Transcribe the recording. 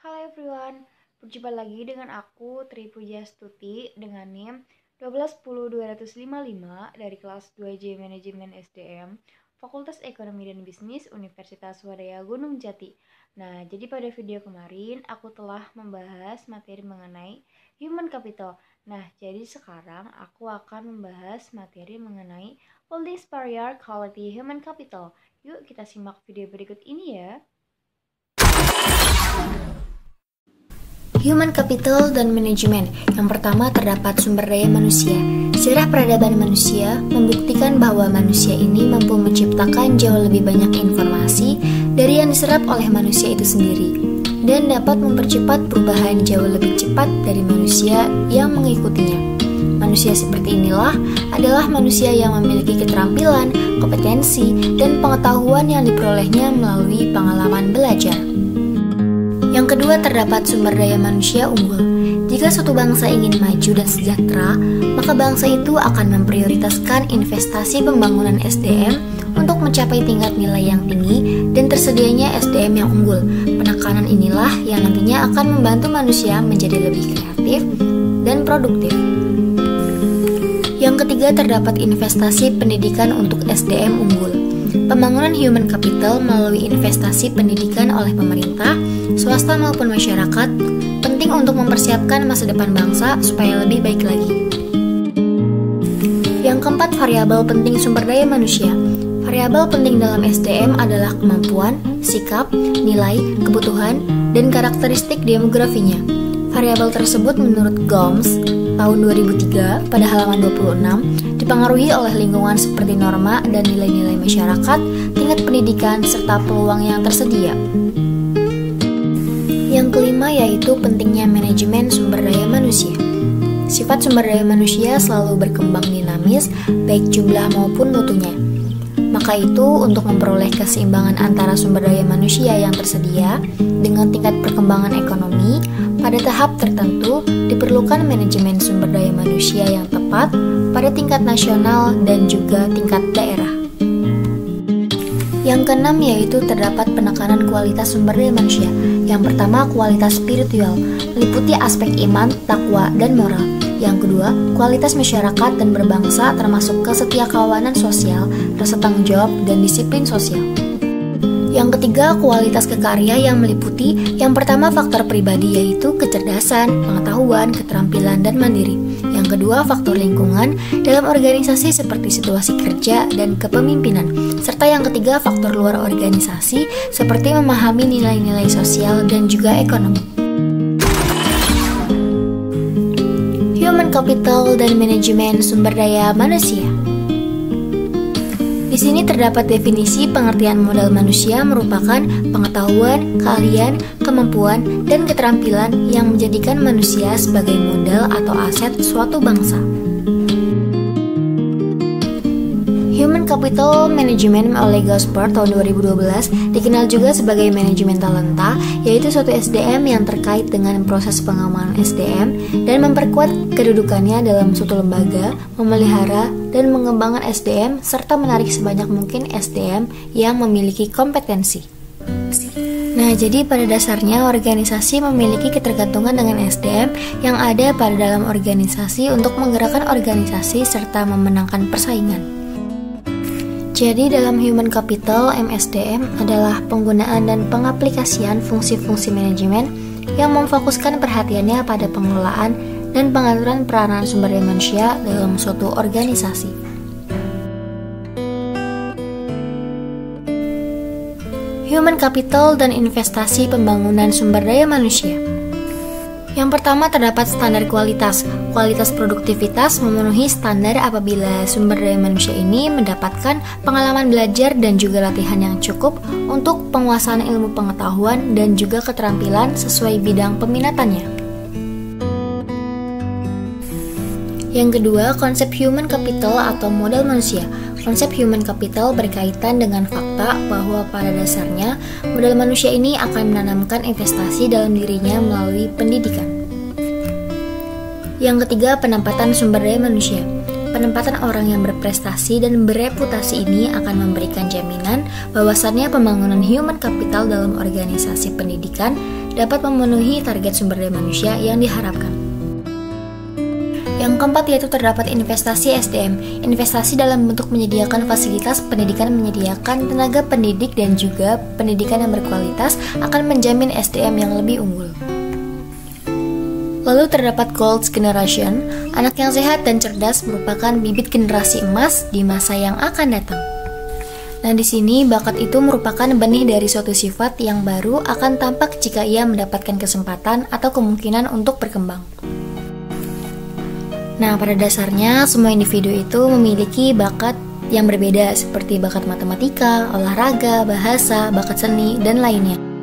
Halo everyone, berjumpa lagi dengan aku Tri Pujastuti dengan NIM 1210255 dari kelas 2J Manajemen SDM Fakultas Ekonomi dan Bisnis Universitas Wadaya Gunung Jati. Nah, jadi pada video kemarin aku telah membahas materi mengenai Human Capital. Nah, jadi sekarang aku akan membahas materi mengenai Holding Superior Quality Human Capital. Yuk kita simak video berikut ini ya. Human Capital dan Manajemen. Yang pertama terdapat sumber daya manusia. Sejarah peradaban manusia membuktikan bahwa manusia ini mampu menciptakan jauh lebih banyak informasi dari yang diserap oleh manusia itu sendiri dan dapat mempercepat perubahan jauh lebih cepat dari manusia yang mengikutinya. Manusia seperti inilah adalah manusia yang memiliki keterampilan, kompetensi, dan pengetahuan yang diperolehnya melalui pengalaman belajar. Yang kedua terdapat sumber daya manusia unggul. Jika suatu bangsa ingin maju dan sejahtera, maka bangsa itu akan memprioritaskan investasi pembangunan SDM untuk mencapai tingkat nilai yang tinggi dan tersedianya SDM yang unggul. Penekanan inilah yang nantinya akan membantu manusia menjadi lebih kreatif dan produktif. Yang ketiga terdapat investasi pendidikan untuk SDM unggul. Pembangunan human capital melalui investasi pendidikan oleh pemerintah, swasta maupun masyarakat penting untuk mempersiapkan masa depan bangsa supaya lebih baik lagi. Yang keempat, variabel penting sumber daya manusia. Variabel penting dalam SDM adalah kemampuan, sikap, nilai, kebutuhan, dan karakteristik demografinya. Variabel tersebut menurut Gomes tahun 2003 pada halaman 26 dipengaruhi oleh lingkungan seperti norma dan nilai-nilai masyarakat, tingkat pendidikan, serta peluang yang tersedia. Yang kelima yaitu pentingnya manajemen sumber daya manusia. Sifat sumber daya manusia selalu berkembang dinamis, baik jumlah maupun mutunya. Maka itu, untuk memperoleh keseimbangan antara sumber daya manusia yang tersedia dengan tingkat perkembangan ekonomi, pada tahap tertentu diperlukan manajemen sumber daya manusia yang tepat pada tingkat nasional dan juga tingkat daerah. Yang keenam yaitu terdapat penekanan kualitas sumber daya manusia. Yang pertama, kualitas spiritual, meliputi aspek iman, takwa, dan moral. Yang kedua, kualitas masyarakat dan berbangsa termasuk kesetiakawanan sosial, rasa tanggung jawab, dan disiplin sosial. Yang ketiga, kualitas kekarya yang meliputi yang pertama faktor pribadi yaitu kecerdasan, pengetahuan, keterampilan, dan mandiri. Yang kedua, faktor lingkungan dalam organisasi seperti situasi kerja dan kepemimpinan. Serta yang ketiga, faktor luar organisasi seperti memahami nilai-nilai sosial dan juga ekonomi. Human Capital dan Manajemen Sumber Daya Manusia. Di sini terdapat definisi pengertian modal manusia merupakan pengetahuan, keahlian, kemampuan, dan keterampilan yang menjadikan manusia sebagai modal atau aset suatu bangsa. Human Capital Management oleh Gosper tahun 2012 dikenal juga sebagai manajemen talenta, yaitu suatu SDM yang terkait dengan proses pengembangan SDM dan memperkuat kedudukannya dalam suatu lembaga, memelihara dan mengembangkan SDM serta menarik sebanyak mungkin SDM yang memiliki kompetensi. Nah, jadi pada dasarnya organisasi memiliki ketergantungan dengan SDM yang ada pada dalam organisasi untuk menggerakkan organisasi serta memenangkan persaingan. Jadi dalam Human Capital, MSDM adalah penggunaan dan pengaplikasian fungsi-fungsi manajemen yang memfokuskan perhatiannya pada pengelolaan dan pengaturan peranan sumber daya manusia dalam suatu organisasi. Human Capital dan investasi pembangunan sumber daya manusia. Yang pertama terdapat standar kualitas. Kualitas produktivitas memenuhi standar apabila sumber daya manusia ini mendapatkan pengalaman belajar dan juga latihan yang cukup untuk penguasaan ilmu pengetahuan dan juga keterampilan sesuai bidang peminatannya. Yang kedua, konsep human capital atau modal manusia. Konsep human capital berkaitan dengan fakta bahwa pada dasarnya modal manusia ini akan menanamkan investasi dalam dirinya melalui pendidikan. Yang ketiga, penempatan sumber daya manusia. Penempatan orang yang berprestasi dan bereputasi ini akan memberikan jaminan bahwasannya pembangunan human capital dalam organisasi pendidikan dapat memenuhi target sumber daya manusia yang diharapkan. Yang keempat yaitu terdapat investasi SDM. Investasi dalam bentuk menyediakan fasilitas pendidikan, menyediakan tenaga pendidik dan juga pendidikan yang berkualitas akan menjamin SDM yang lebih unggul. Lalu terdapat Gold Generation, anak yang sehat dan cerdas merupakan bibit generasi emas di masa yang akan datang. Nah, di sini bakat itu merupakan benih dari suatu sifat yang baru akan tampak jika ia mendapatkan kesempatan atau kemungkinan untuk berkembang. Nah, pada dasarnya semua individu itu memiliki bakat yang berbeda seperti bakat matematika, olahraga, bahasa, bakat seni, dan lainnya.